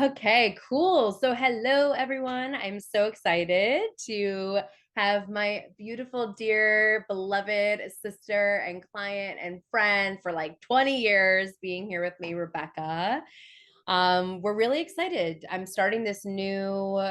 Okay, cool. So, hello, everyone. I'm so excited to have my beautiful, dear, beloved sister and client and friend for like 20 years being here with me, Rebecca. We're really excited. I'm starting this new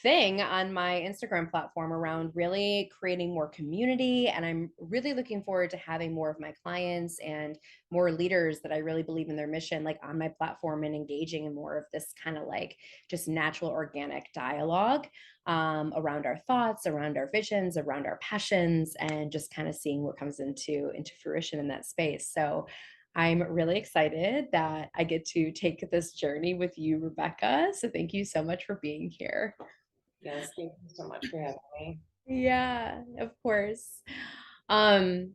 thing on my Instagram platform around really creating more community. And I'm really looking forward to having more of my clients and more leaders that I really believe in their mission, like on my platform and engaging in more of this kind of like just natural, organic dialogue around our thoughts, around our visions, around our passions, and just kind of seeing what comes into fruition in that space. So I'm really excited that I get to take this journey with you, Rebecca. So thank you so much for being here. Yes, thank you so much for having me. Yeah, of course. Um,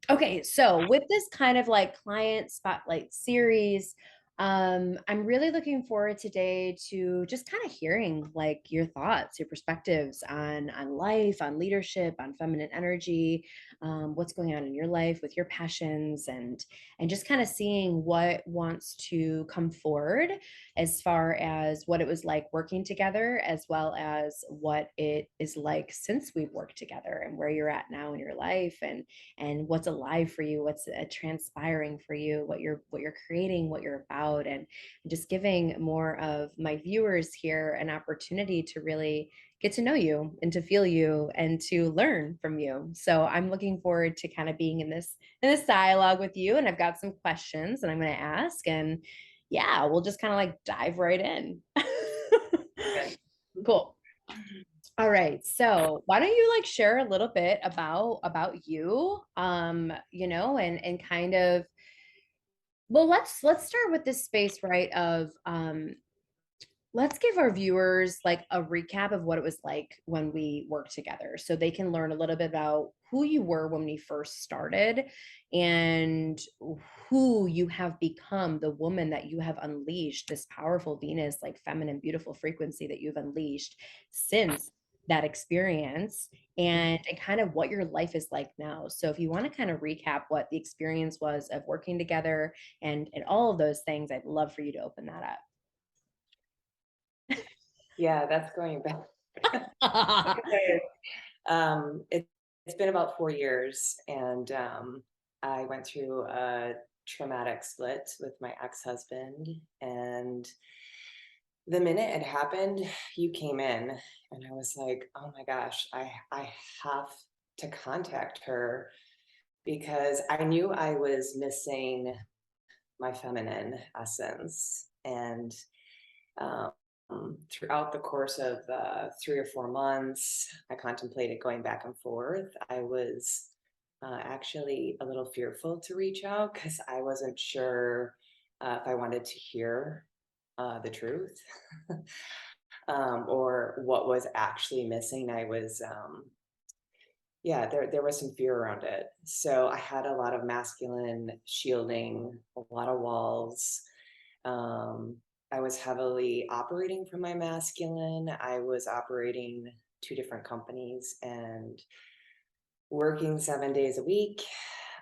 okay, so with this kind of like client spotlight series, I'm really looking forward today to just kind of hearing like your thoughts, your perspectives on life, on leadership, on feminine energy, what's going on in your life with your passions, and just kind of seeing what wants to come forward as far as what it was like working together, as well as what it is like since we've worked together and where you're at now in your life, and what's alive for you, what's transpiring for you, what you're creating, what you're about, and just giving more of my viewers here an opportunity to really get to know you and to feel you and to learn from you. So I'm looking forward to kind of being in this dialogue with you, and I've got some questions that I'm going to ask, and yeah, we'll just kind of like dive right in. Okay. Cool. All right. So why don't you like share a little bit about you, and kind of, well, let's start with this space, right, of let's give our viewers like a recap of what it was like when we worked together so they can learn a little bit about who you were when we first started and who you have become, the woman that you have unleashed, this powerful Venus, like feminine, beautiful frequency that you've unleashed since that experience, and kind of what your life is like now. So if you want to kind of recap what the experience was of working together and all of those things, I'd love for you to open that Yeah, that's going back. Like up. I said, it's been about 4 years, and I went through a traumatic split with my ex-husband. And the minute it happened, you came in, and I was like, "Oh my gosh, I have to contact her," because I knew I was missing my feminine essence. And Um, throughout the course of 3 or 4 months, I contemplated going back and forth. I was actually a little fearful to reach out because I wasn't sure if I wanted to hear the truth or what was actually missing. Yeah, there was some fear around it. So I had a lot of masculine shielding, a lot of walls. Um, I was heavily operating from my masculine. I was operating two different companies and working 7 days a week,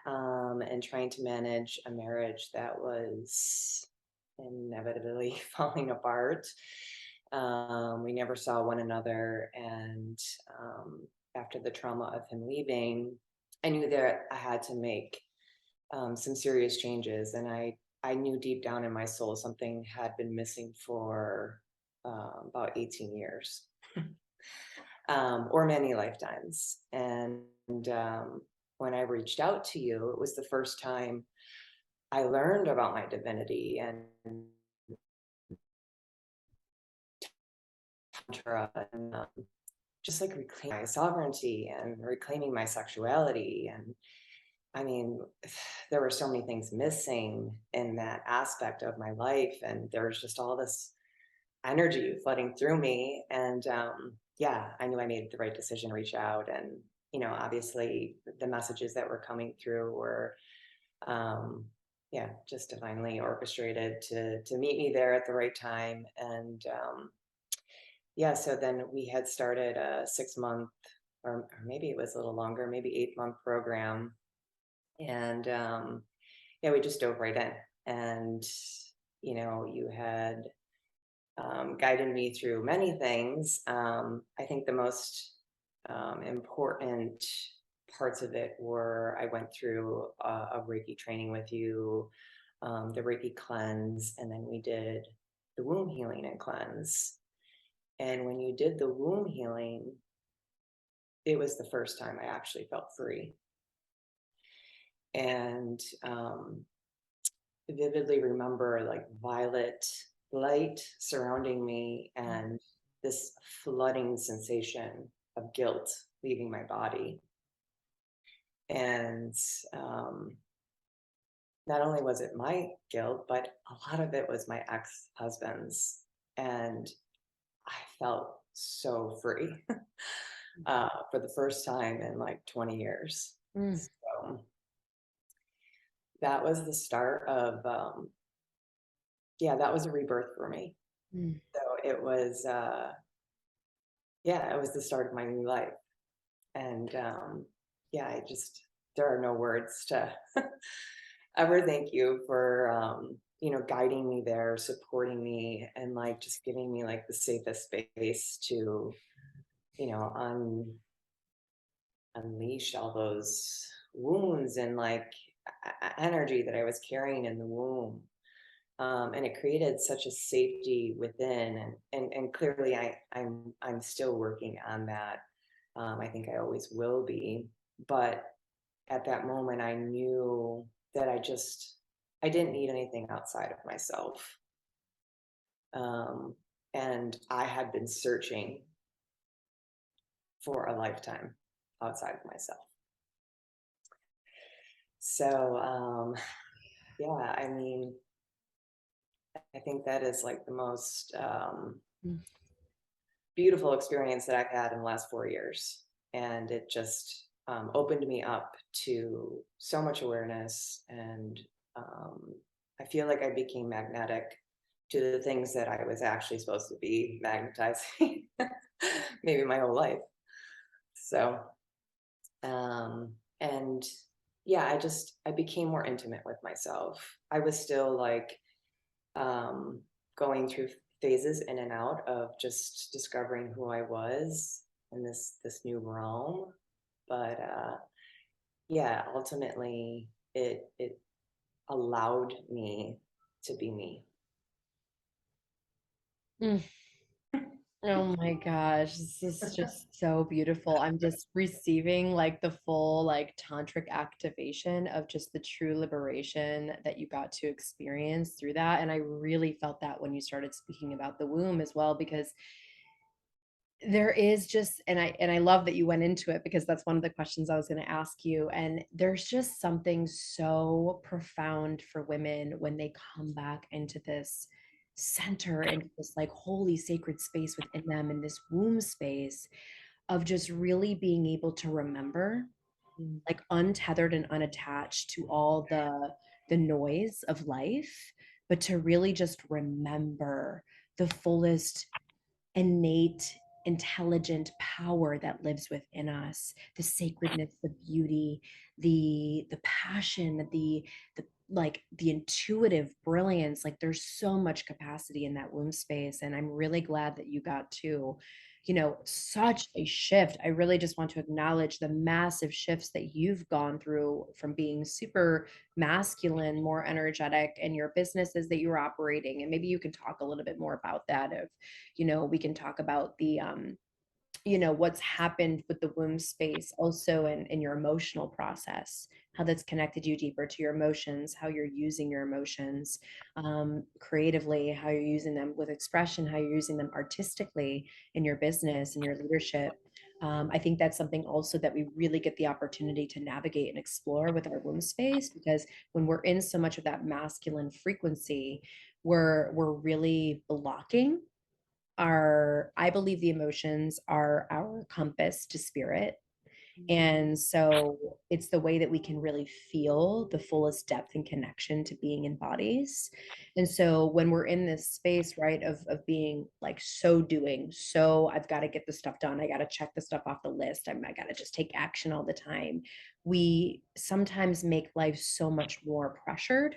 and trying to manage a marriage that was inevitably falling apart. We never saw one another. And after the trauma of him leaving, I knew that I had to make some serious changes. And I knew deep down in my soul something had been missing for about 18 years, or many lifetimes. And when I reached out to you, it was the first time I learned about my divinity and Tantra, and just like reclaiming my sovereignty and reclaiming my sexuality. And I mean, there were so many things missing in that aspect of my life, and there was just all this energy flooding through me. And yeah, I knew I made the right decision to reach out. And obviously, the messages that were coming through were, um, yeah, just divinely orchestrated to meet me there at the right time. And yeah, so then we had started a 6 month, or maybe it was a little longer, maybe 8 month program. And yeah, we just dove right in. And you had guided me through many things. I think the most important parts of it were I went through a Reiki training with you, the Reiki cleanse, and then we did the womb healing and cleanse. And when you did the womb healing, it was the first time I actually felt free. And vividly remember like violet light surrounding me and this flooding sensation of guilt leaving my body. And um, not only was it my guilt, but a lot of it was my ex husband's. And I felt so free for the first time in like 20 years. Mm, So that was the start of, yeah, that was a rebirth for me. mm. So it was, yeah, it was the start of my new life. And yeah, there are no words to ever thank you for, guiding me there, supporting me, and like just giving me like the safest space to, you know, unleash all those wounds and like energy that I was carrying in the womb. And it created such a safety within, and clearly I'm still working on that. I think I always will be, but at that moment I knew that I didn't need anything outside of myself. um, and I had been searching for a lifetime outside of myself. So yeah, I mean, I think that is like the most Mm. beautiful experience that I've had in the last 4 years. And it just opened me up to so much awareness. And um, I feel like I became magnetic to the things that I was actually supposed to be magnetizing, maybe my whole life. So, and yeah, I became more intimate with myself. I was still like um, going through phases in and out of just discovering who I was in this new realm. But yeah, ultimately, it allowed me to be me. Mm. Oh my gosh, this is just so beautiful. I'm just receiving like the full like tantric activation of just the true liberation that you got to experience through that. And I really felt that when you started speaking about the womb as well, because there is just, and I love that you went into it because that's one of the questions I was going to ask you. And there's just something so profound for women when they come back into this center, into this like holy sacred space within them, in this womb space of just really being able to remember, Mm. like untethered and unattached to all the noise of life, but to really just remember the fullest innate intelligent power that lives within us, the sacredness, the beauty, the passion, the like the intuitive brilliance. Like there's so much capacity in that womb space, and I'm really glad that you got to, such a shift. I really just want to acknowledge the massive shifts that you've gone through from being super masculine, more energetic in your businesses that you're operating. And maybe you can talk a little bit more about that. Of, we can talk about the what's happened with the womb space also in your emotional process, how that's connected you deeper to your emotions, how you're using your emotions creatively, how you're using them with expression, how you're using them artistically in your business and your leadership. I think that's something also that we really get the opportunity to navigate and explore with our womb space, because when we're in so much of that masculine frequency, we're really blocking our, I believe the emotions are our compass to spirit. And so it's the way that we can really feel the fullest depth and connection to being in bodies. And so when we're in this space, right, of being like so doing, so I've got to get the stuff done, I got to check the stuff off the list, I got to just take action all the time. We sometimes make life so much more pressured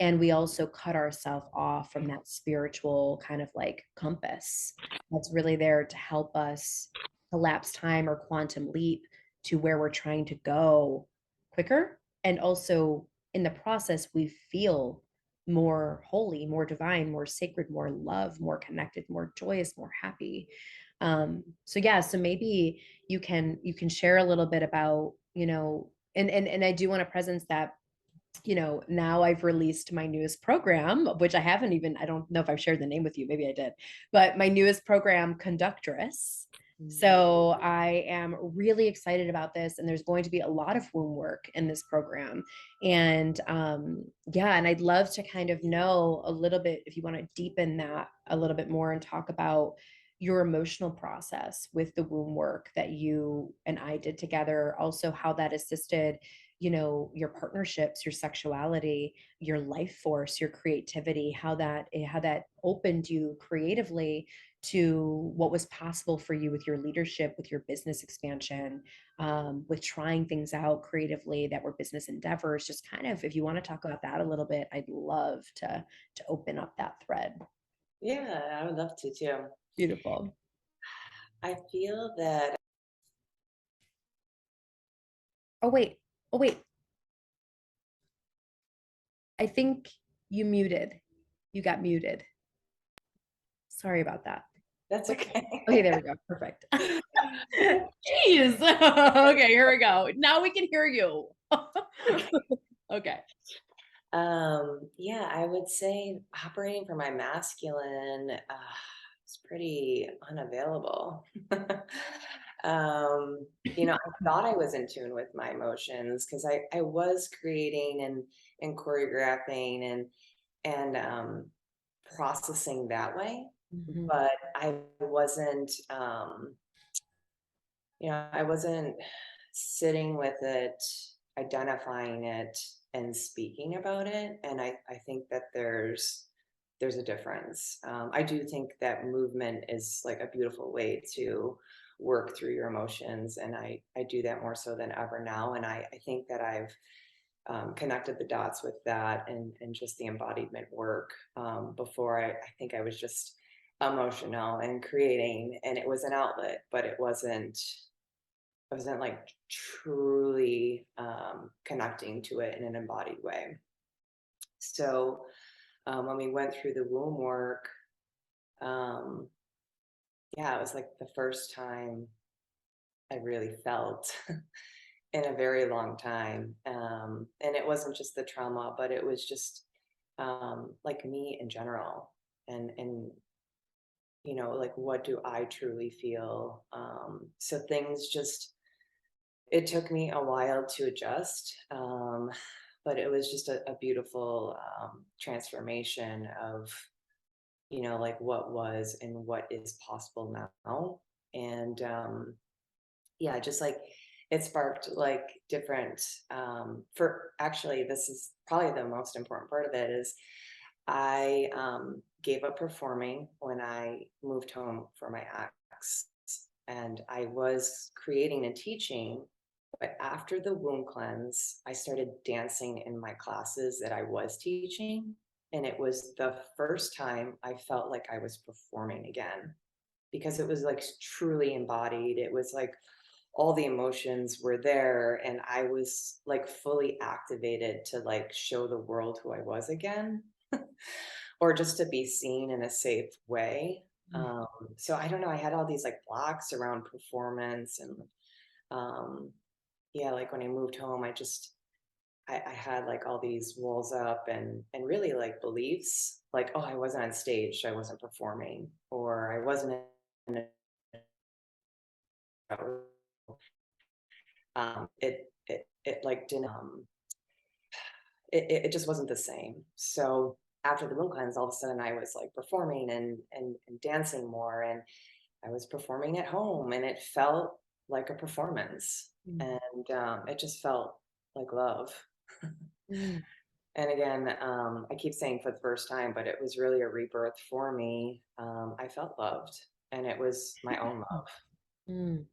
And we also cut ourselves off from that spiritual kind of like compass that's really there to help us collapse time or quantum leap to where we're trying to go quicker. And also in the process, we feel more holy, more divine, more sacred, more love, more connected, more joyous, more happy. So yeah, so maybe you can share a little bit about, and I do want to presence that, now I've released my newest program, which I don't know if I've shared the name with you, maybe I did, but my newest program, Conductress. Mm. So I am really excited about this, and there's going to be a lot of womb work in this program. And yeah, and I'd love to kind of know a little bit, if you want to deepen that a little bit more and talk about your emotional process with the womb work that you and I did together, also how that assisted your partnerships, your sexuality, your life force, your creativity, how that opened you creatively to what was possible for you with your leadership, with your business expansion, with trying things out creatively that were business endeavors. Just kind of, if you want to talk about that a little bit, I'd love to open up that thread. Yeah, I would love to too. Beautiful. I feel that Oh wait, oh wait, I think you muted. You got muted. Sorry about that. that's Okay, okay. there we go. Perfect. Jeez. Okay, here we go. Now we can hear you. Okay. Yeah, I would say operating for my masculine is pretty unavailable. um, I thought I was in tune with my emotions because I was creating and choreographing and processing that way, Mhm. but I wasn't sitting with it, identifying it, and speaking about it. And I think that there's a difference. I do think that movement is like a beautiful way to work through your emotions, and I do that more so than ever now. And I think that I've connected the dots with that and just the embodiment work. Before I think I was just emotional and creating, and it was an outlet, but I wasn't like truly connecting to it in an embodied way. So when we went through the womb work, um, yeah, it was like the first time I really felt in a very long time. And it wasn't just the trauma, but it was just like me in general. And like what do I truly feel? So things just it took me a while to adjust, but it was just a beautiful transformation of, like what was and what is possible now. And yeah, just like it sparked like different, for actually, this is probably the most important part of it is I gave up performing when I moved home for my ex. And I was creating and teaching, but after the womb cleanse, I started dancing in my classes that I was teaching. And it was the first time I felt like I was performing again because it was like truly embodied. It was like all the emotions were there and I was like fully activated to like show the world who I was again or just to be seen in a safe way. Um, so I don't know, I had all these like blocks around performance and um, yeah, like when I moved home, I had like all these walls up and really like beliefs like, oh, I wasn't on stage, so I wasn't performing, or I wasn't in a it like didn't it just wasn't the same. So after the moon cleanse, all of a sudden I was like performing and dancing more, and I was performing at home, and it felt like a performance, Mhm. and it just felt like love. Mhm. And again, I keep saying for the first time, but it was really a rebirth for me. I felt loved, and it was my own love. Mhm.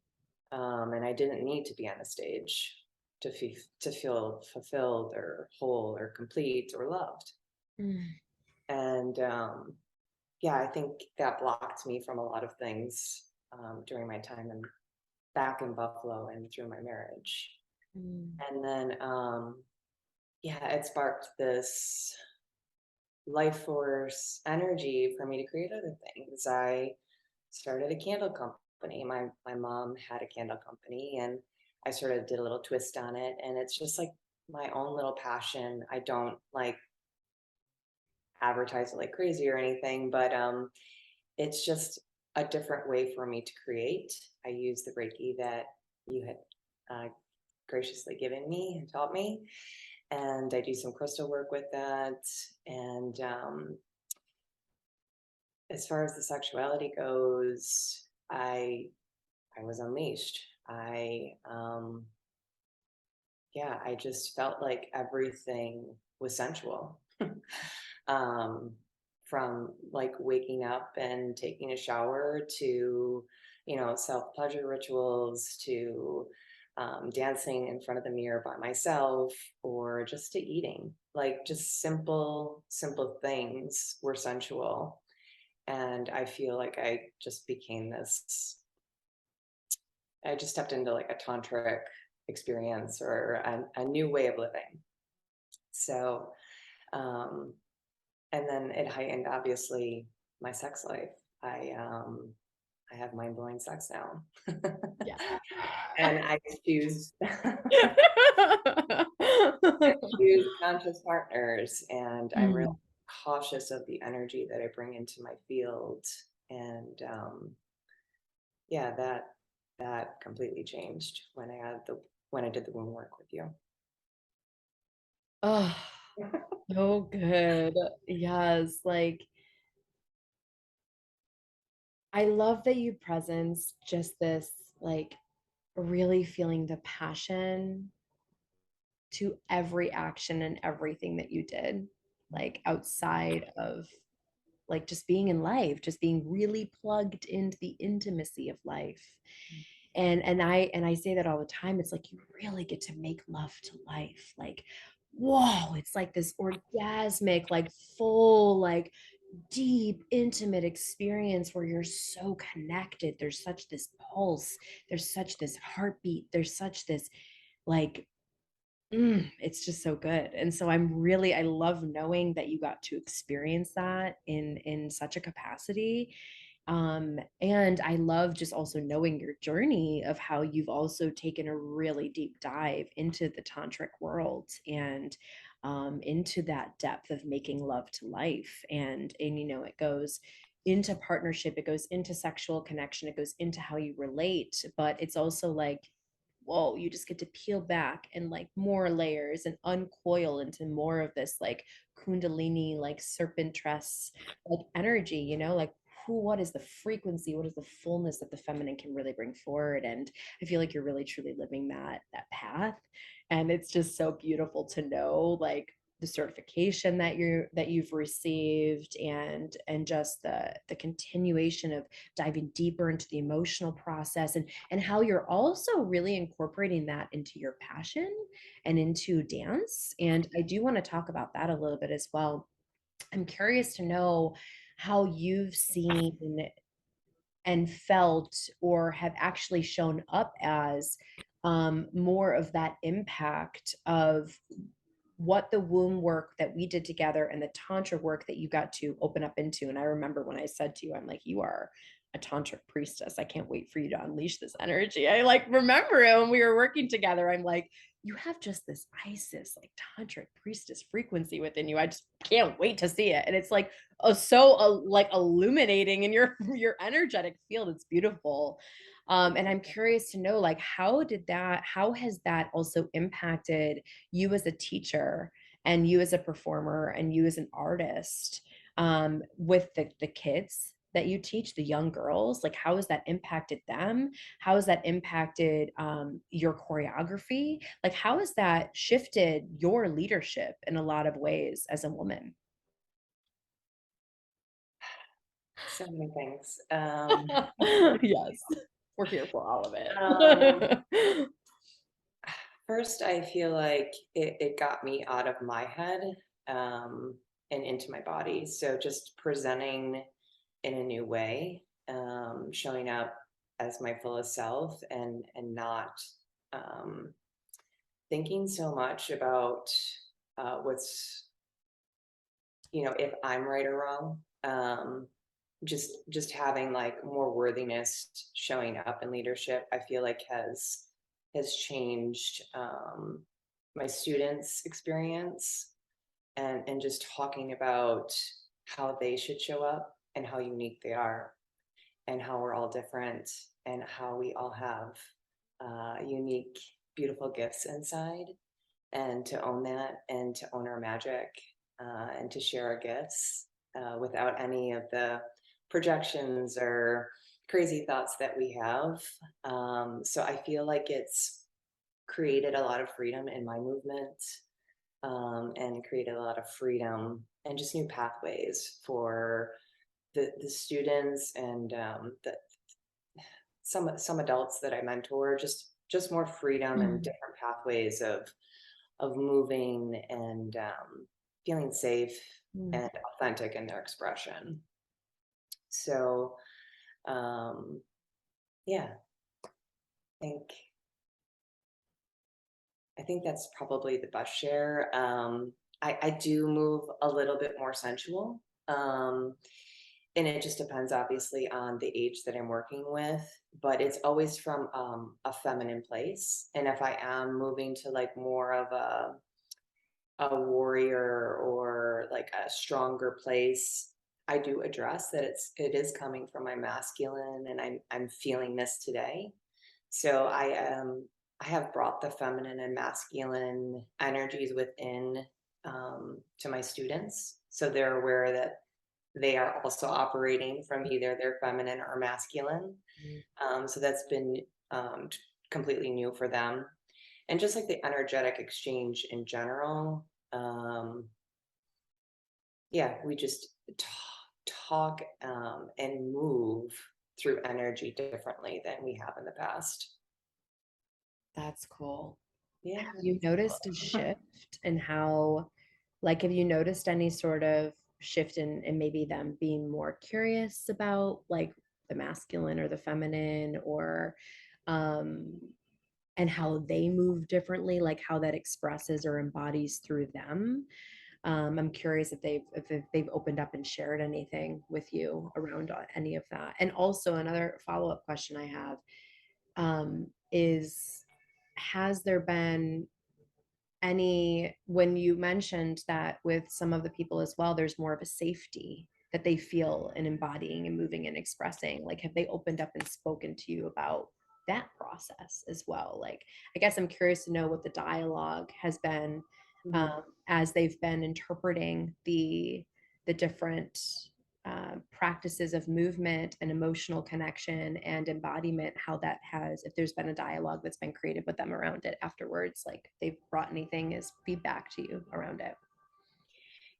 And I didn't need to be on a stage to feel fulfilled or whole or complete or loved. Mm, And yeah, I think that blocked me from a lot of things during my time back in Buffalo and through my marriage. mm, And then, yeah, it sparked this life force energy for me to create other things. I started a candle company. My mom had a candle company, and I sort of did a little twist on it. And it's just like my own little passion. I don't like advertise it like crazy or anything, but it's just a different way for me to create. I use the Reiki that you had uh, graciously given me and taught me, and I do some crystal work with that. And as far as the sexuality goes, I was unleashed. Yeah, I just felt like everything was sensual. um, from like waking up and taking a shower to, self pleasure rituals to dancing in front of the mirror by myself or just to eating. Like just simple things were sensual. And I feel like I just stepped into like a tantric experience or a new way of living. So, um, and then it heightened obviously my sex life. I have mind blowing sex now, yeah. and I choose I choose conscious partners, and I'm really Mm. cautious of the energy that I bring into my field, and yeah, that completely changed when I did the womb work with you. Oh, so good. Yes, like I love that you presence just this like really feeling the passion to every action and everything that you did, like outside of like just being in life, just being really plugged into the intimacy of life. And I say that all the time. It's like you really get to make love to life. Like, whoa, it's like this orgasmic, like full, like deep, intimate experience where you're so connected. There's such this pulse, there's such this heartbeat, there's such this like it's just so good. And so I love knowing that you got to experience that in such a capacity. And I love just also knowing your journey of how you've also taken a really deep dive into the tantric world and into that depth of making love to life. And it goes into partnership, it goes into sexual connection, it goes into how you relate, but it's also like whoa, you just get to peel back and like more layers and uncoil into more of this like kundalini, like serpent tress, like energy, like what is the frequency, what is the fullness that the feminine can really bring forward. And I feel like you're really truly living that path. And it's just so beautiful to know like the certification that you've received and just the continuation of diving deeper into the emotional process and how you're also really incorporating that into your passion and into dance. And I do want to talk about that a little bit as well. I'm curious to know how you've seen and felt or have actually shown up as more of that impact of what the womb work that we did together and the tantra work that you got to open up into. And I remember when I said to you, I'm like, you are a tantric priestess. I can't wait for you to unleash this energy. I like remember it when we were working together. I'm like, you have just this Isis, like tantric priestess frequency within you. I just can't wait to see it. And it's like so like illuminating in your your energetic field. It's beautiful. And I'm curious to know like how has that also impacted you as a teacher and you as a performer and you as an artist with the kids that you teach, the young girls? Like, how has that impacted them? How has that impacted your choreography? Like, how has that shifted your leadership in a lot of ways as a woman? So many things. Yes, we're here for all of Um, it. First, I feel like it got me out of my head. Um, and into my body. So just presenting in a new way, showing up as my fullest self, and not um, thinking so much about what's, if I'm right or wrong. Just having like more worthiness showing up in leadership, I feel like has changed my students' experience, and just talking about how they should show up and how unique they are, and how we're all different, and how we all have unique, beautiful gifts inside, and to own that, and to own our magic, and to share our gifts without any of the projections or crazy thoughts that we have. So I feel like it's created a lot of freedom in my movement, and created a lot of freedom and just new pathways for the students, and some adults that I mentor, just more freedom and Mm. different pathways of moving, and feeling safe Mm. and authentic in their expression. So um, yeah, I think I think that's probably the best share. I do move a little bit more sensual. Um, and it just depends obviously on the age that I'm working with, but it's always from a feminine place. And if I am moving to like more of a warrior or like a stronger place, I do address that it is coming from my masculine, and I'm feeling this today. So I have brought the feminine and masculine energies within, to my students, so they're aware that they are also operating from either their feminine or masculine. Mm. So that's been completely new for them, and just like the energetic exchange in general. Um, yeah, we just talk, and move through energy differently than we have in the past. That's cool. Yeah. Have you noticed a shift in how, like, have you noticed any sort of shift in maybe them being more curious about like the masculine or the feminine, or um and how they move differently, like how that expresses or embodies through them? I'm curious if they've opened up and shared anything with you around any of that. And also another follow-up question I have is, has there been any, when you mentioned that with some of the people as well, there's more of a safety that they feel in embodying and moving and expressing, like have they opened up and spoken to you about that process as well? Like, I guess I'm curious to know what the dialogue has been, Mhm. as they've been interpreting the different practices of movement and emotional connection and embodiment, how that has, if there's been a dialogue that's been created with them around it afterwards, like they've brought anything as feedback to you around it.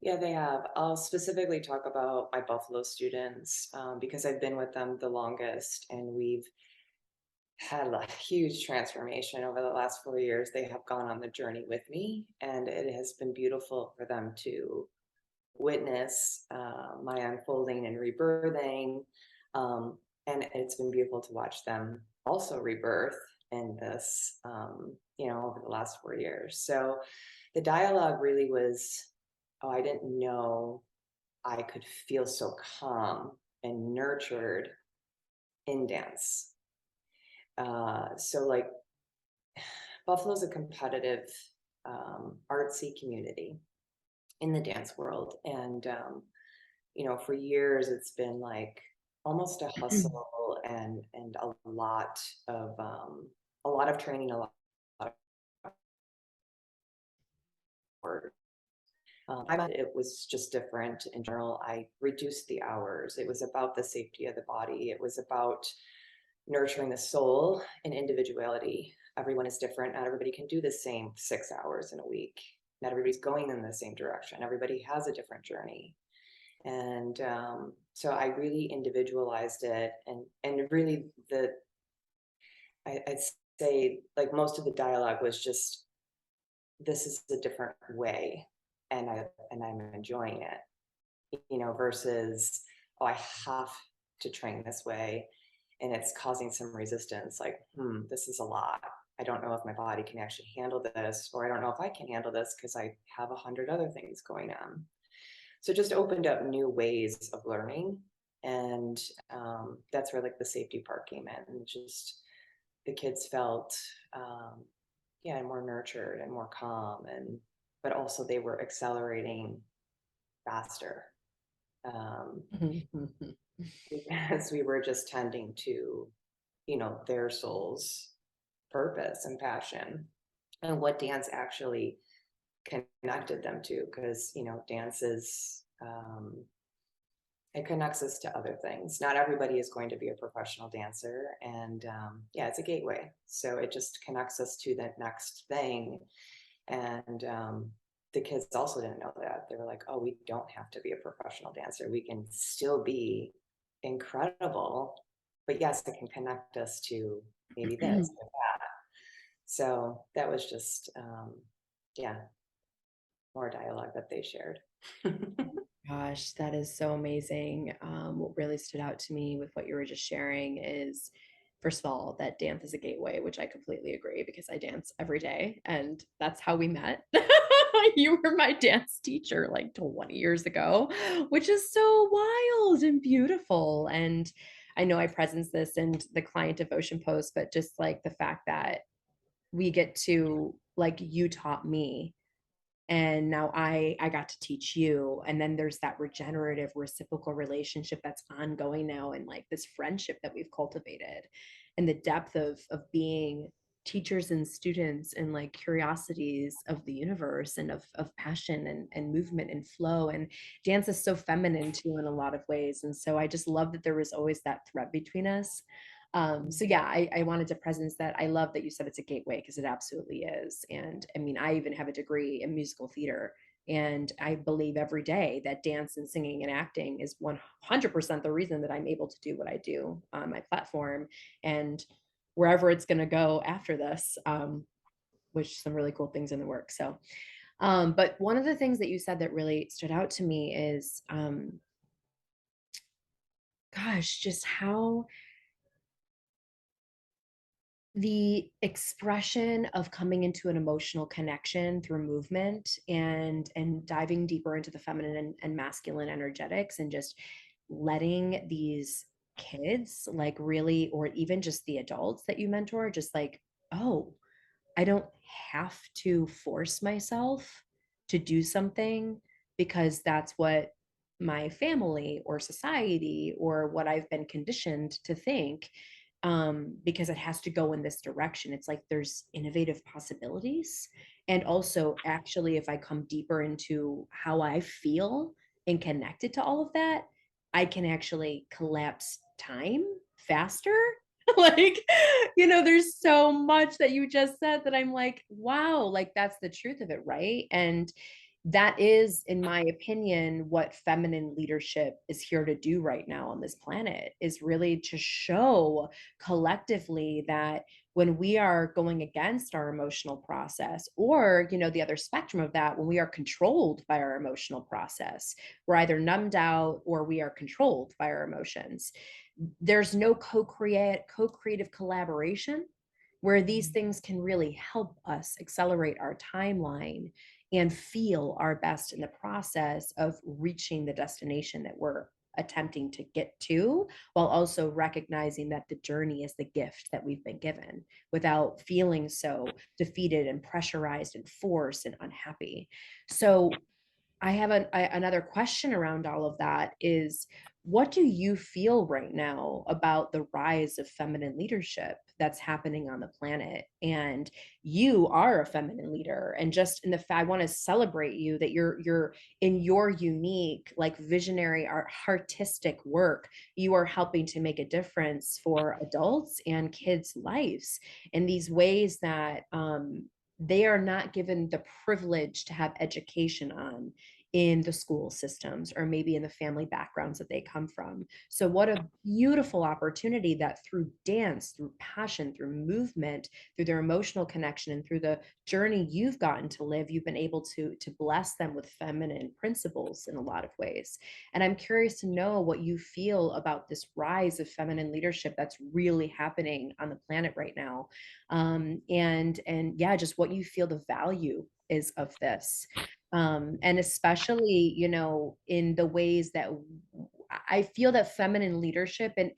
Yeah, they have. I'll specifically talk about my Buffalo students, because I've been with them the longest, and we've had a huge transformation over the last 4 years. They have gone on the journey with me, and it has been beautiful for them to witness my unfolding and rebirthing. Um, and it's been beautiful to watch them also rebirth in this, over the last 4 years. So the dialogue really was, oh, I didn't know I could feel so calm and nurtured in dance. So, like, Buffalo's a competitive, artsy community in the dance world. And for years it's been like almost a hustle, and a lot of training, a lot of work. I thought it was just different in general. I reduced the hours. It was about the safety of the body. It was about nurturing the soul and individuality. Everyone is different. Not everybody can do the same 6 hours in a week. Not everybody's going in the same direction. Everybody has a different journey. And so I really individualized it, and really I'd say like most of the dialogue was just, this is a different way, and I'm enjoying it, versus, oh, I have to train this way and it's causing some resistance. Like, this is a lot. I don't know if my body can actually handle this, or I don't know if I can handle this because I have 100 other things going on. So it just opened up new ways of learning. And that's where like the safety part came in. And just the kids felt, yeah, more nurtured and more calm, and but also they were accelerating faster, um, because we were just tending to, their soul's purpose and passion, and what dance actually connected them to. Because dance is, it connects us to other things. Not everybody is going to be a professional dancer, and yeah, it's a gateway. So it just connects us to the next thing. And the kids also didn't know that. They were like, "Oh, we don't have to be a professional dancer. We can still be incredible, but yes, it can connect us to maybe this or that." So that was just, yeah, more dialogue that they shared. Gosh, that is so amazing. What really stood out to me with what you were just sharing is, first of all, that dance is a gateway, which I completely agree because I dance every day and that's how we met. You were my dance teacher like 20 years ago, which is so wild and beautiful. And I know I presence this in the client devotion post, but just like the fact that we get to, like, you taught me and now I got to teach you, and then there's that regenerative reciprocal relationship that's ongoing now, and like this friendship that we've cultivated and the depth of being teachers and students and like curiosities of the universe and of passion and movement and flow. And dance is so feminine too in a lot of ways, and so I just love that there was always that thread between us. So yeah, I wanted to presence that. I love that you said it's a gateway because it absolutely is. And I mean, I even have a degree in musical theater. And I believe every day that dance and singing and acting is 100% the reason that I'm able to do what I do on my platform and wherever it's going to go after this, which some really cool things in the work. So, but one of the things that you said that really stood out to me is, gosh, just how the expression of coming into an emotional connection through movement and diving deeper into the feminine and masculine energetics and just letting these kids like really, or even just the adults that you mentor, just like, oh, I don't have to force myself to do something because that's what my family or society or what I've been conditioned to think, because it has to go in this direction. It's like there's innovative possibilities. And also, actually, if I come deeper into how I feel and connected to all of that, I can actually collapse time faster. Like, there's so much that you just said that I'm like, wow, like that's the truth of it, right? And that is, in my opinion, what feminine leadership is here to do right now on this planet, is really to show collectively that when we are going against our emotional process, or the other spectrum of that, when we are controlled by our emotional process, we're either numbed out or we are controlled by our emotions. There's no co-creative collaboration where these things can really help us accelerate our timeline and feel our best in the process of reaching the destination that we're attempting to get to, while also recognizing that the journey is the gift that we've been given without feeling so defeated and pressurized and forced and unhappy. So I have another question around all of that is, what do you feel right now about the rise of feminine leadership that's happening on the planet? And you are a feminine leader, and just in the fact, I want to celebrate you that you're in your unique, like, visionary artistic work, you are helping to make a difference for adults and kids' lives in these ways that they are not given the privilege to have education on. in the school systems or maybe in the family backgrounds that they come from. So, what a beautiful opportunity that through dance, through passion, through movement, through their emotional connection, and through the journey you've gotten to live, you've been able to bless them with feminine principles in a lot of ways. And I'm curious to know what you feel about this rise of feminine leadership that's really happening on the planet right now. And yeah, just what you feel the value is of this, and especially, in the ways that I feel that feminine leadership, and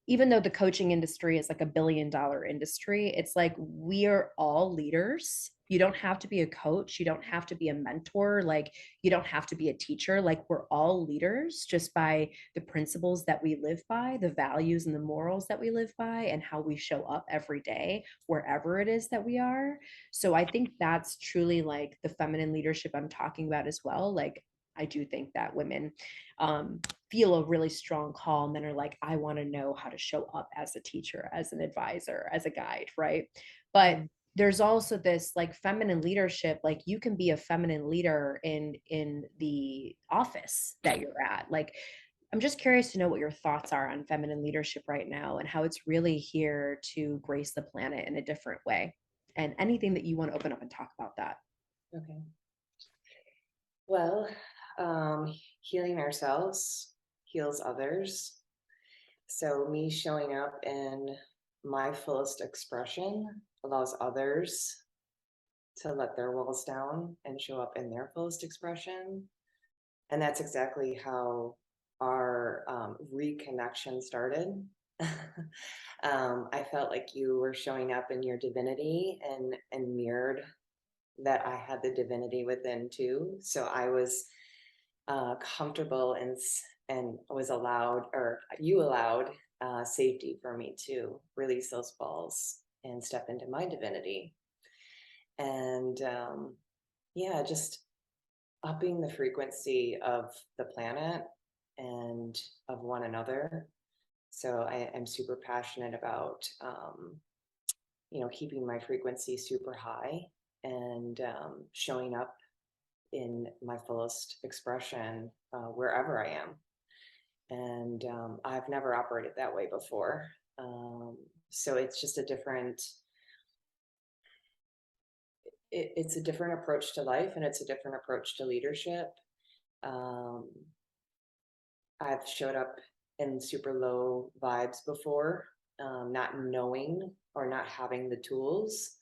even though the coaching industry is like $1 billion industry, it's like we are all leaders. You don't have to be a coach. You don't have to be a mentor. Like, you don't have to be a teacher. Like, we're all leaders just by the principles that we live by, the values and the morals that we live by, and how we show up every day, wherever it is that we are. So I think that's truly like the feminine leadership I'm talking about as well. Like, I do think that women um, feel a really strong call, and then are like, I want to know how to show up as a teacher, as an advisor, as a guide, right? But Mm. there's also this like feminine leadership, like you can be a feminine leader in the office that you're at. Like, I'm just curious to know what your thoughts are on feminine leadership right now and how it's really here to grace the planet in a different way, and anything that you want to open up and talk about that. Okay. Well, healing ourselves heals others. So, me showing up in my fullest expression allows others to let their walls down and show up in their fullest expression. And that's exactly how our reconnection started. I felt like you were showing up in your divinity and mirrored that I had the divinity within too. So I was comfortable and was allowed, or you allowed, safety for me to release those balls and step into my divinity. And yeah, just upping the frequency of the planet and of one another. So I'm super passionate about, keeping my frequency super high and showing up in my fullest expression wherever I am. And I've never operated that way before. So it's just a different, it's a different approach to life, and it's a different approach to leadership. Um, I've showed up in super low vibes before, not knowing or not having the tools.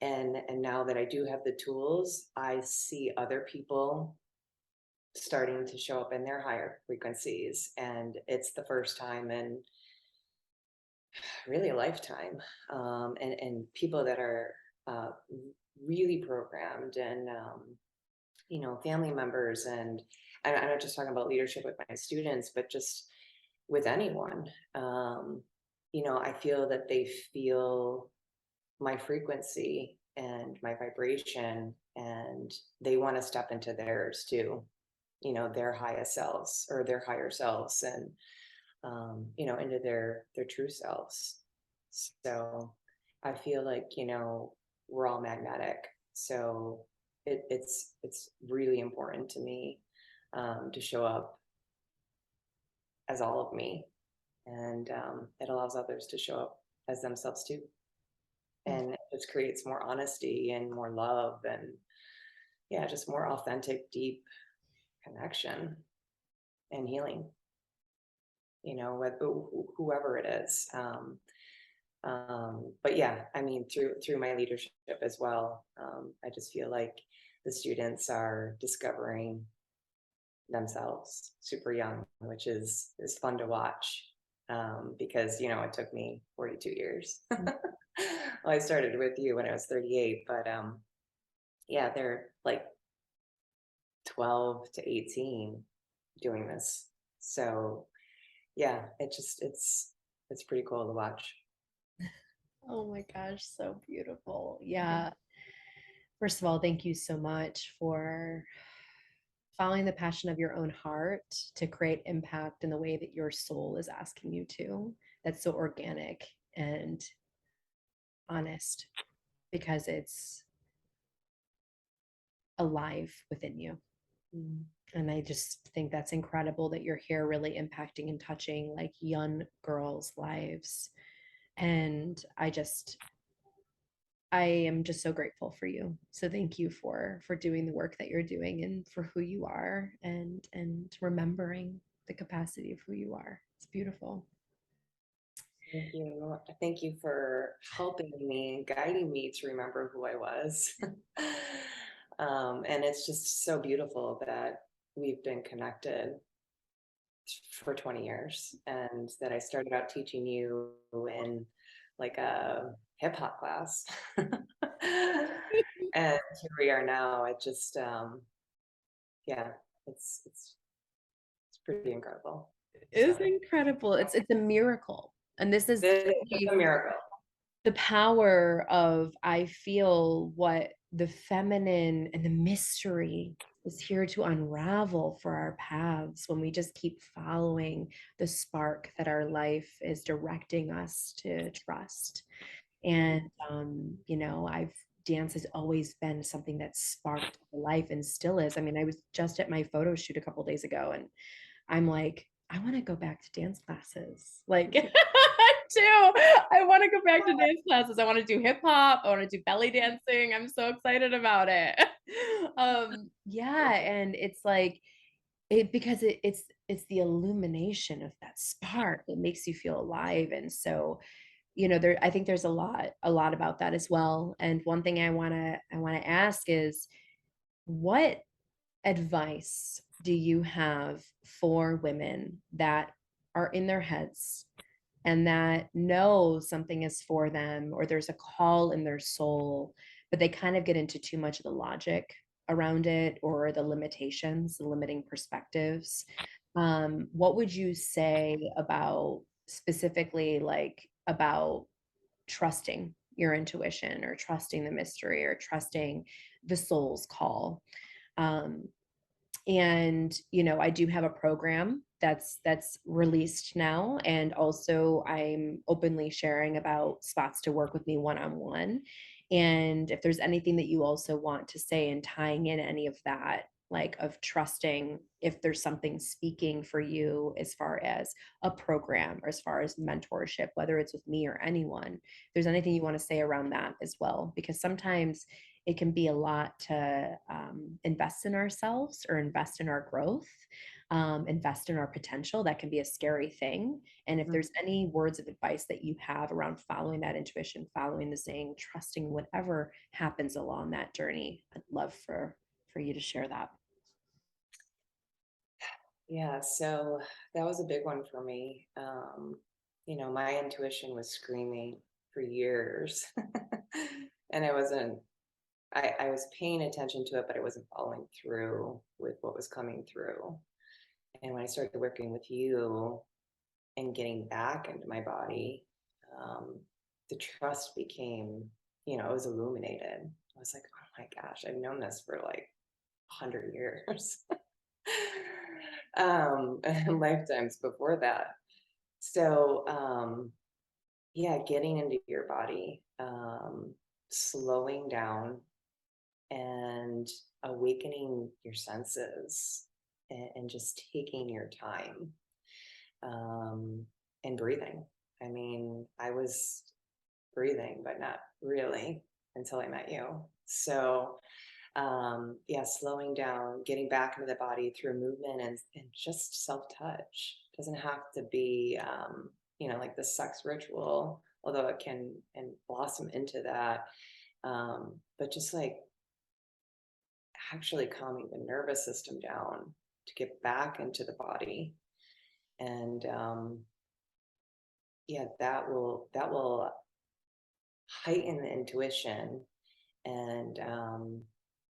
And now that I do have the tools, I see other people starting to show up in their higher frequencies. And it's the first time in really a lifetime. And people that are uh, really programmed, and family members, and I'm not just talking about leadership with my students, but just with anyone. I feel that they feel my frequency and my vibration, and they want to step into theirs too, their highest selves or their higher selves, and into their true selves. So I feel like, we're all magnetic. So it's really important to me, to show up as all of me, and it allows others to show up as themselves too, and it just creates more honesty and more love, and yeah, just more authentic, deep connection and healing. With whoever it is. But yeah, I mean, through my leadership as well, I just feel like the students are discovering themselves super young, which is fun to watch, because it took me 42 years. Well, I started with you when I was 38, but yeah, they're like 12 to 18 doing this. So yeah, it's pretty cool to watch. Oh my gosh, so beautiful. Yeah. First of all, thank you so much for following the passion of your own heart to create impact in the way that your soul is asking you to. That's so organic and honest, because it's alive within you. Mm. And I just think that's incredible that you're here really impacting and touching like young girls' lives. And I am just so grateful for you. So thank you for doing the work that you're doing and for who you are and remembering the capacity of who you are. It's beautiful. Thank you. Thank you for helping me, guiding me to remember who I was. And it's just so beautiful that we've been connected for 20 years and that I started out teaching you in like a hip hop class. And here we are now. It just, yeah, it's pretty incredible. It's So incredible. It's a miracle. And this is it's truly a miracle. the power of I feel what the feminine and the mystery is here to unravel for our paths when we just keep following the spark that our life is directing us to trust. And I've dance has always been something that sparked life and still is. I mean, I was just at my photo shoot a couple days ago and I'm like, I want to go back to dance classes. Like, too. I want to go back to dance classes. I want to do hip hop. I want to do belly dancing. I'm so excited about it. Yeah, and it's like because it's the illumination of that spark that makes you feel alive. And so, there I think there's a lot about that as well. And one thing I want to ask is what advice do you have for women that are in their heads and that know something is for them or there's a call in their soul, but they kind of get into too much of the logic around it or the limitations, the limiting perspectives? What would you say about specifically like about trusting your intuition or trusting the mystery or trusting the soul's call? Um, and I do have a program that's released now, and also I'm openly sharing about spots to work with me one-on-one. And if there's anything that you also want to say and tying in any of that, like of trusting if there's something speaking for you as far as a program or as far as mentorship, whether it's with me or anyone, if there's anything you want to say around that as well, because sometimes it can be a lot to invest in ourselves or invest in our growth, invest in our potential. That can be a scary thing. And if there's any words of advice that you have around following that intuition, following the saying, trusting whatever happens along that journey, I'd love for you to share that. Yeah, so that was a big one for me. My intuition was screaming for years, and I was paying attention to it, but I wasn't following through with what was coming through. And when I started working with you and getting back into my body, um, the trust became, it was illuminated. I was like, oh my gosh, I've known this for like 100 years. And lifetimes before that. So, yeah, getting into your body, slowing down and awakening your senses and just taking your time, um, and breathing. I mean, I was breathing, but not really until I met you. So, yeah, slowing down, getting back into the body through movement and just self-touch. Doesn't have to be, like the sex ritual, although it can and blossom into that. But just like actually calming the nervous system down to get back into the body. And yeah, that will heighten the intuition and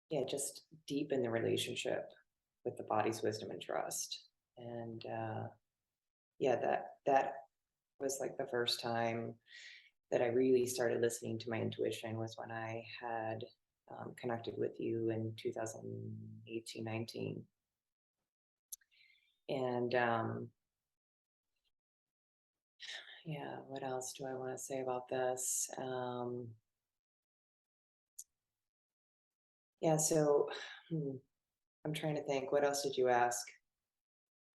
yeah, just deepen the relationship with the body's wisdom and trust. And yeah, that was like the first time that I really started listening to my intuition was when I had connected with you in 2018, 19. And yeah, what else do I want to say about this? Yeah, so hmm, I'm trying to think. What else did you ask?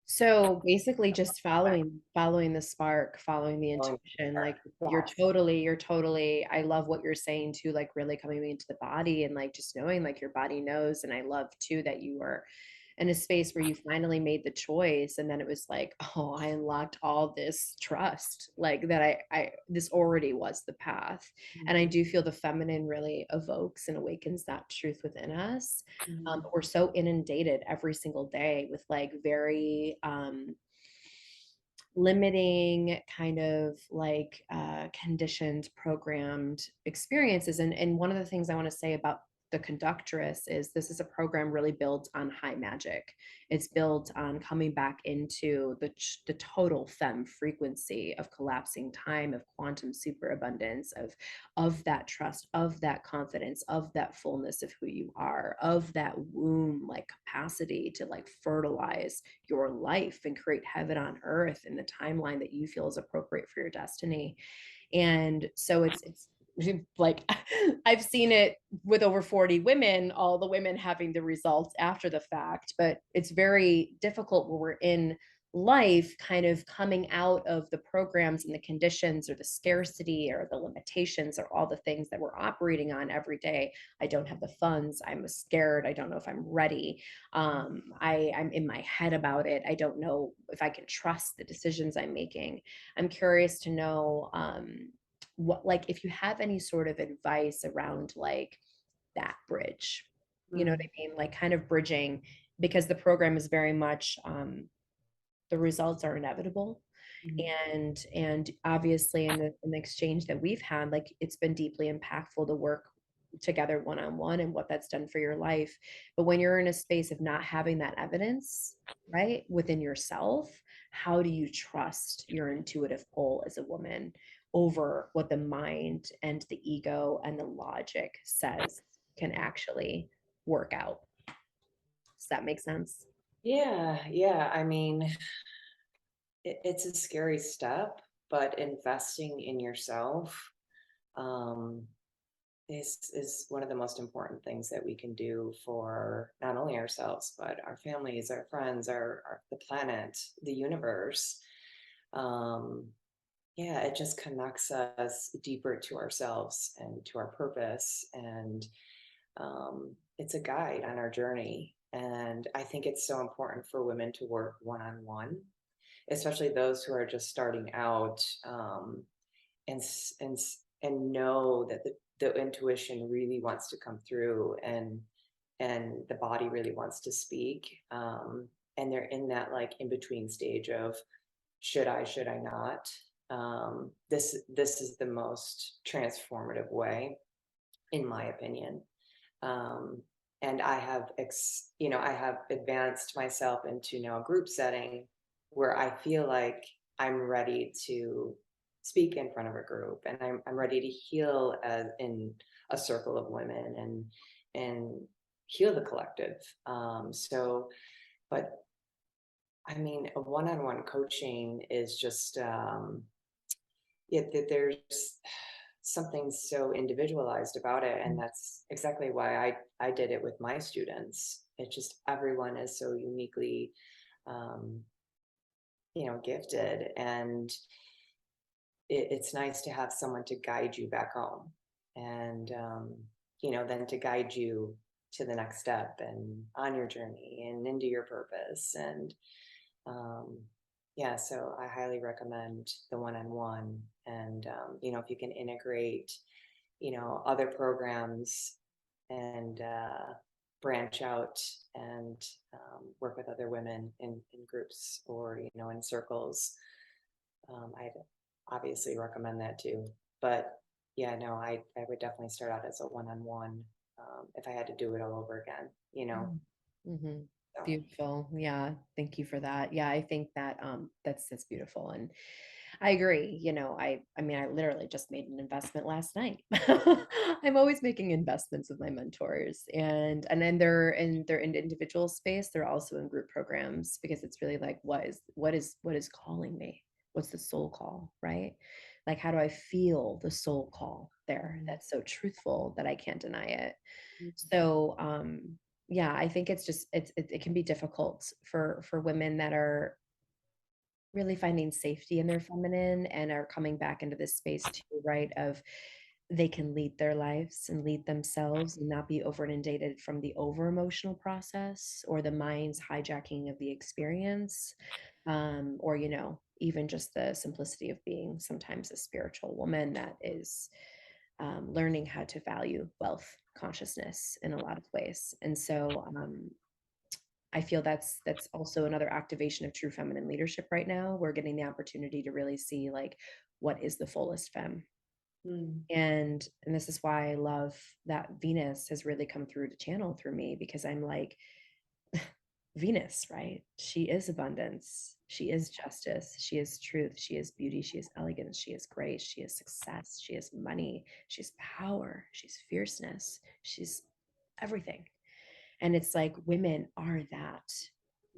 So basically just following the spark, following the Oh, intuition, like yes. you're totally, I love what you're saying too, like really coming into the body and like just knowing like your body knows. And I love too that you were in a space where you finally made the choice and then it was like, oh, I unlocked all this trust, like that I this already was the path. And I Mhm, do feel the feminine really evokes and awakens that truth within us. mhm, But we're so inundated every single day with like very limiting kind of like conditioned programmed experiences, and one of the things I want to say about the conductress is this is a program really built on high magic. It's built on coming back into the total femme frequency of collapsing time, of quantum superabundance, of that trust, of that confidence, of that fullness of who you are, of that womb like capacity to like fertilize your life and create heaven on earth in the timeline that you feel is appropriate for your destiny. And so it's like I've seen it with over 40 women, all the women having the results after the fact, but it's very difficult when we're in life kind of coming out of the programs and the conditions or the scarcity or the limitations or all the things that we're operating on every day. I don't have the funds, I'm scared, I don't know if I'm ready, I'm in my head about it, I don't know if I can trust the decisions I'm making. I'm curious to know what, like, if you have any sort of advice around like that bridge, you know what mhm, I mean, like kind of bridging, because the program is very much the results are inevitable. mhm, And obviously in the exchange that we've had, like it's been deeply impactful to work together one on one and what that's done for your life. But when you're in a space of not having that evidence, right, within yourself, how do you trust your intuitive pull as a woman over what the mind and the ego and the logic says can actually work out? Does that make sense? yeah, yeah. I mean, it's a scary step, but investing in yourself um, is one of the most important things that we can do for not only ourselves but our families, our friends, our the planet, the universe. Um, yeah, it just connects us deeper to ourselves and to our purpose, and it's a guide on our journey. And I think it's so important for women to work one on one, especially those who are just starting out, and know that the intuition really wants to come through, and the body really wants to speak, and they're in that like in between stage of should I not. This is the most transformative way, in my opinion. um, and I have I have advanced myself into now a group setting where I feel like I'm ready to speak in front of a group, and I'm ready to heal as in a circle of women, and heal the collective. So but I mean, a one-on-one coaching is just yeah, there's something so individualized about it, and that's exactly why I did it with my students. It's just everyone is so uniquely, um, gifted, and it's nice to have someone to guide you back home, and then to guide you to the next step and on your journey and into your purpose. And um, yeah, so I highly recommend the one-on-one. And if you can integrate other programs, and branch out, and work with other women in groups, or in circles. I'd obviously recommend that too. But yeah, no, I would definitely start out as a one-on-one, if I had to do it all over again. Mm-hmm. So Beautiful. Yeah. Thank you for that. Yeah, I think that that's beautiful. And I agree. I mean, I literally just made an investment last night. I'm always making investments with my mentors, and then they're in individual space. They're also in group programs because it's really like what is calling me? What's the soul call, right? Like how do I feel the soul call there? mhm, That's so truthful that I can't deny it. mhm, So, Yeah, I think it's just it can be difficult for women that are really finding safety in their feminine and are coming back into this space too, right? Of they can lead their lives and lead themselves and not be over inundated from the over emotional process or the mind's hijacking of the experience. Or, even just the simplicity of being sometimes a spiritual woman that is learning how to value wealth consciousness in a lot of ways. And so I feel that's also another activation of true feminine leadership right now. We're getting the opportunity to really see like what is the fullest femme. Mm, And this is why I love that Venus has really come through to channel through me because I'm like Venus, right? She is abundance. She is justice. She is truth. She is beauty. She is elegance. She is grace. She is success. She is money. She's power. She's fierceness. She's everything. And it's like women are that.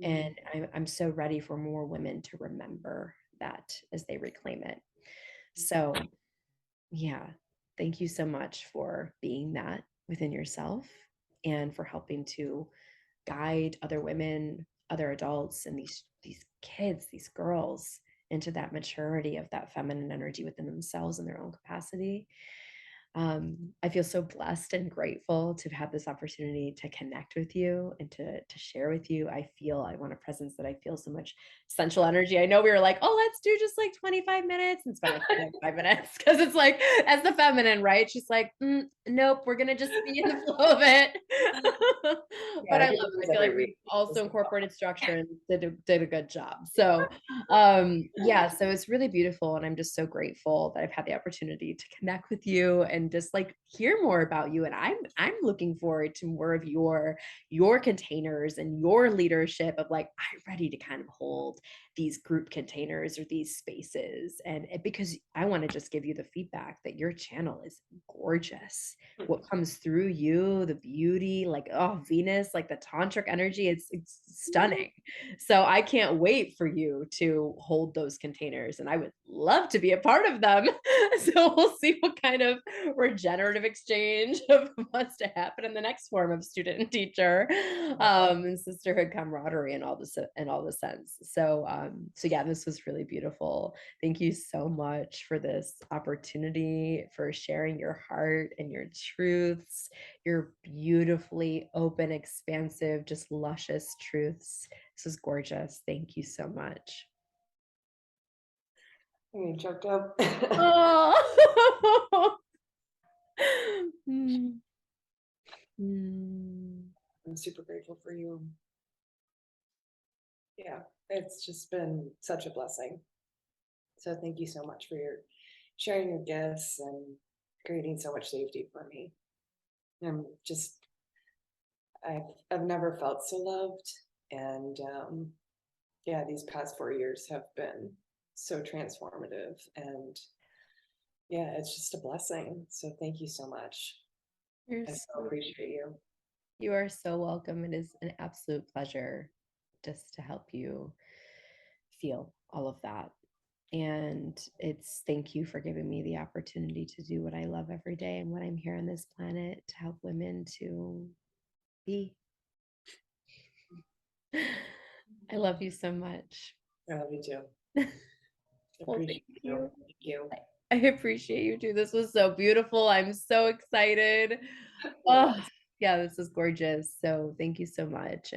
And mm. I'm so ready for more women to remember that as they reclaim it. So, yeah, thank you so much for being that within yourself and for helping to guide other women, other adults, and these kids, these girls into that maturity of that feminine energy within themselves and their own capacity. I feel so blessed and grateful to have had this opportunity to connect with you and to share with you. I want a presence that I feel so much sensual energy. I know we were like, oh, let's do just like 25 minutes and spend like 5 minutes because it's like as the feminine, right? She's like, nope, we're gonna just be in the flow of it. Yeah, But I I love could do it. this I feel every like week. we also incorporated structure and did a good job. So so it's really beautiful. And I'm just so grateful that I've had the opportunity to connect with you and just like hear more about you. And I'm looking forward to more of your containers and your leadership of like, I'm ready to kind of hold these group containers or these spaces. And because I want to just give you the feedback that your channel is gorgeous. What comes through you, the beauty, like, oh, Venus, like the tantric energy, it's stunning. So I can't wait for you to hold those containers, and I would love to be a part of them. So we'll see what kind of regenerative exchange of wants to happen in the next form of student and teacher, and sisterhood camaraderie and all this and all the sense. So yeah, this was really beautiful. Thank you so much for this opportunity, for sharing your heart and your truths, your beautifully open, expansive, just luscious truths. This is gorgeous. Thank you so much. I'm getting choked up. Oh. Mm, mm. I'm super grateful for you. Yeah, it's just been such a blessing. So thank you so much for your sharing your gifts and creating so much safety for me. I'm just I've never felt so loved, and yeah, these past 4 years have been so transformative, and yeah, it's just a blessing. So thank you so much. You're I so so appreciate you. you are so welcome. It is an absolute pleasure just to help you feel all of that. And it's thank you for giving me the opportunity to do what I love every day and what I'm here on this planet to help women to be. I love you so much. I love you too. Well, thank Appreciate you. you. Thank you. I appreciate you too. This was so beautiful. I'm so excited. Oh, Yes. yeah, this is gorgeous. So thank you so much.